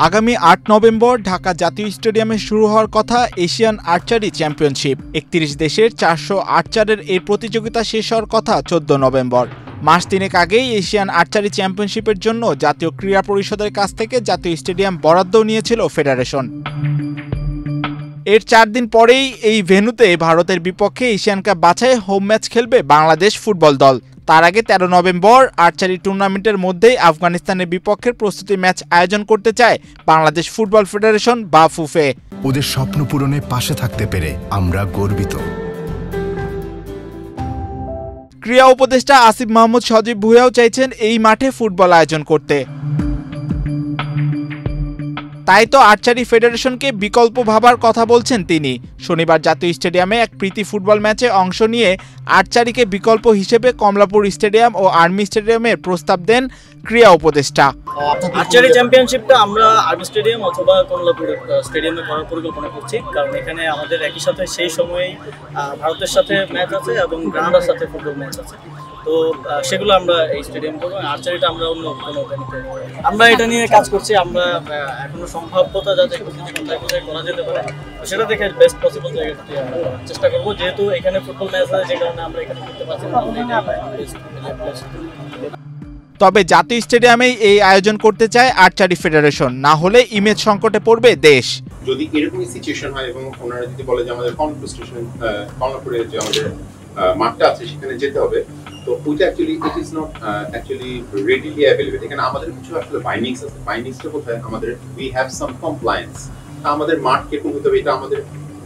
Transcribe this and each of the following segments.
আগামী ৮ নভেম্বর ঢাকা জাতীয় স্টেডিয়ামে শুরু হওয়ার কথা এশিয়ান আর্চারি চ্যাম্পিয়নশিপ। ৩১ দেশের 400 আর্চারের এই প্রতিযোগিতা শেষ হওয়ার কথা ১৪ নভেম্বর। মাস তিনেক আগেই এশিয়ান আর্চারি চ্যাম্পিয়নশিপের জন্য জাতীয় ক্রীড়া পরিষদের কাছ থেকে জাতীয় স্টেডিয়াম বরাদ্দও নিয়েছিল ফেডারেশন। এর ৪ দিন পরেই এই ভেন্যুতে ভারতের বিপক্ষে এশিয়ান কাপ বাছাই হোম ম্যাচ খেলবে বাংলাদেশ ফুটবল দল। তার আগে ১৩ নভেম্বর আর্চারি টুর্নামেন্টের মধ্যেই আফগানিস্তানের বিপক্ষের প্রস্তুতি ম্যাচ আয়োজন করতে চায় বাংলাদেশ ফুটবল ফেডারেশন বা ফুফে। ওদের স্বপ্ন পূরণে পাশে থাকতে পেরে আমরা গর্বিত। ক্রীড়া উপদেষ্টা আসিফ মাহমুদ সজীব ভুঁইয়াও চাইছেন এই মাঠে ফুটবল আয়োজন করতে। তাই তো আর্চারি ফেডারেশনকে বিকল্প ভাবার কথা বলছেন তিনি। শনিবার জাতীয় স্টেডিয়ামে এক প্রীতি ফুটবল ম্যাচে অংশ নিয়ে আর্চারিকে বিকল্প হিসেবে কমলাপুর স্টেডিয়াম ও আর্মি স্টেডিয়ামের প্রস্তাব দেন ক্রীড়া উপদেষ্টা। আর্চারি চ্যাম্পিয়নশিপটা আমরা আর্মি স্টেডিয়াম অথবা কমলাপুর স্টেডিয়ামে করার পরিকল্পনা করছি, কারণ এখানে আমাদের একই সাথে সেই সময়েই ভারতের সাথে ম্যাচ আছে এবং কানাডার সাথে ফুটবল ম্যাচ আছে। তো সেগুলো আমরা এই স্টেডিয়াম করবো। আর্চারিটা আমরা অন্য কোনো আমরা এটা নিয়ে কাজ করছি। আমরা এখনো সম্ভাব্যতা যাতে কোথায় কোথায় করা যেতে পারে সেটা দেখে বেস্ট পসিবল জায়গাতে চেষ্টা করবো। যেহেতু এখানে ফুটবল ম্যাচ আছে, যে কারণে আমরা এখানে করতে পারছি না। তবে জাতীয় স্টেডিয়ামেই এই আয়োজন করতে চায় আর্চারি ফেডারেশন, না হলে ইমেজ সংকটে পড়বে দেশ। যদি এরকমই সিচুয়েশন হয় এবং ওনারা যদি বলে যে আমাদের কমলাপুরে যে আমাদের মাঠটা আছে সেখানে যেতে হবে, তো ওইটা actually it is not actually readily available. এখানে আমাদের কিছু আসলে বাইন্ডিংস আছে। বাইন্ডিংসটা কোথায়? আমাদের উই হ্যাভ সাম কমপ্লায়েন্স। আমাদের মাঠ কিরকম হতে হবে এটা আমাদের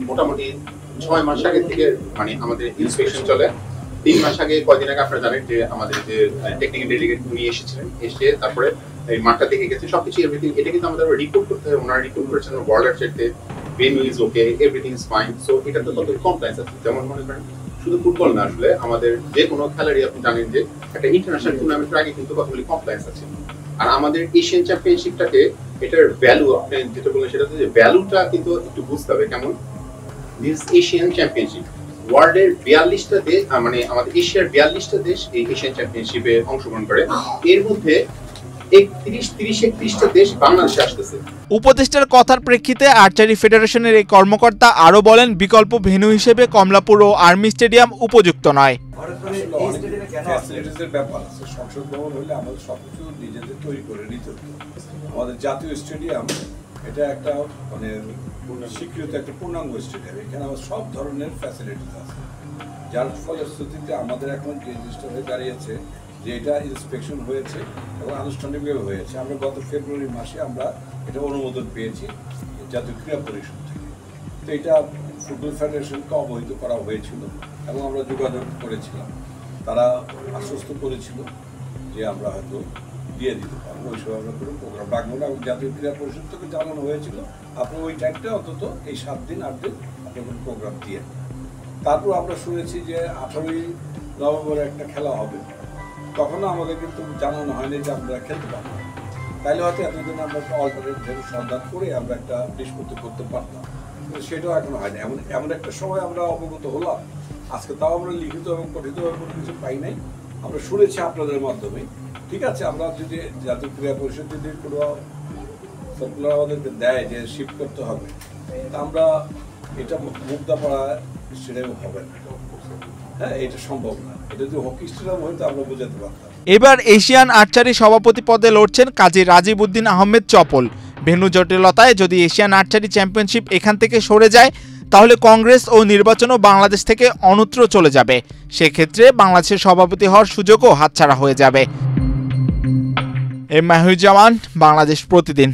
মোটামুটি ৬ মাস আগে থেকে মানে আমাদের ইন্সপেকশন চলে। ৩ মাস আগে, কয়দিন আগে আপনারা জানেন যে আমাদের যে টেকনিক্যাল ডেলিগেট উনি এসেছিলেন, এসে তারপরে এই মাঠটা দেখে গেছে সবকিছু এভরিথিং। এটা কিন্তু আমাদের রিপোর্ট করতে হবে। ওনারা রিপোর্ট করেছেন ওয়ার্ল্ড সাইডে venue is okay, everything is fine. So এটা তো কত কমপ্লায়েন্স আছে। যেমন মনে করেন শুধু ফুটবল না, আসলে আমাদের যে কোনো খেলারই আপনি জানেন যে একটা ইন্টারন্যাশনাল টুর্নামেন্টের আগে কিন্তু কতগুলি কমপ্লায়েন্স আছে। আর আমাদের এশিয়ান চ্যাম্পিয়নশিপটাকে এটার ভ্যালু আপনি যেটা বললেন সেটা হচ্ছে যে ভ্যালুটা কিন্তু একটু বুঝতে হবে। কেমন? দিস এশিয়ান চ্যাম্পিয়নশিপ ওয়ার্ল্ডের 42টা দেশ, মানে আমাদের এশিয়ার 42টা দেশ এই এশিয়ান চ্যাম্পিয়নশিপে অংশগ্রহণ করে। এর মধ্যে 31টা দেশ বাংলাদেশে আসতেছে। উপদেষ্টার কথার প্রেক্ষিতে আর্চারি ফেডারেশনের এই কর্মকর্তা আরো বলেন, বিকল্প ভেন্যু হিসেবে কমলাপুর ও আর্মি স্টেডিয়াম উপযুক্ত নয়। সংসদ ভবন হলে আমাদের সবকিছু নিজেদের তৈরি করে নিতে হতো। আমাদের জাতীয় স্টেডিয়াম এটা একটা মানে স্বীকৃত একটা পূর্ণাঙ্গ স্টেডিয়াম। এখানে আমার সব ধরনের ফ্যাসিলিটিস আছে, যার ফলশ্রুতিতে আমাদের এখন যে জিনিসটা হয়ে দাঁড়িয়েছে যে এটা ইন্সপেকশন হয়েছে এবং আনুষ্ঠানিকভাবে হয়েছে। আমরা গত ফেব্রুয়ারি মাসে আমরা এটা অনুমোদন পেয়েছি জাতীয় ক্রীড়া পরিষদ থেকে। তো এটা ফুটবল ফেডারেশনকে অবহিত করা হয়েছিল এবং আমরা যোগাযোগ করেছিলাম। তারা আশ্বস্ত করেছিল যে আমরা হয়তো দিয়ে দিতে পারবো। ওই সময় আমরা কোনো প্রোগ্রাম রাখবো না এবং জাতীয় ক্রীড়া পরিষদ থেকে জানানো হয়েছিল আপনি ওই টাইমটা অন্তত এই 7 দিন 8 দিন আপনি কোনো প্রোগ্রাম দিয়ে। তারপর আমরা শুনেছি যে 18ই নভেম্বরে একটা খেলা হবে। তখনও আমাদের কিন্তু জানানো হয়নি যে আমরা খেলতে পারবো। তাইলে হয়তো এতদিন আমরা একটা অল্টারনেটিভ সন্ধান করে আমরা একটা নিষ্পত্তি করতে পারতাম, কিন্তু সেটাও এখনো হয়নি। এমন একটা সময় আমরা অবগত হলাম। আজকে তাও আমরা লিখিত এবং কথিতভাবে কোনো কিছু পাই নাই, আমরা শুনেছি আপনাদের মাধ্যমে। ঠিক আছে, আমরা যদি জাতীয় ক্রীড়া পরিষদ যদি কোনো সার্কুলার আমাদেরকে দেয় যে শিফট করতে হবে, তা আমরা এটা মুগ্ধাপাড়া স্টেডিয়াম হবে না। হ্যাঁ, এটা সম্ভব না। এটা যদি হকি স্টেডিয়াম হয়তো আমরা বোঝাতে পারতাম। এবার এশিয়ান আর্চারি সভাপতি পদে লড়ছেন কাজী রাজীব উদ্দিন আহমেদ চপল। ভেন্যু জটিলতায় যদি এশিয়ান আর্চারি চ্যাম্পিয়নশিপ এখান থেকে সরে যায়, তাহলে কংগ্রেস ও নির্বাচনও বাংলাদেশ থেকে অন্যত্র চলে যাবে। সেক্ষেত্রে বাংলাদেশের সভাপতি হওয়ার সুযোগও হাতছাড়া হয়ে যাবে। মাহিউজ্জামান, বাংলাদেশ প্রতিদিন।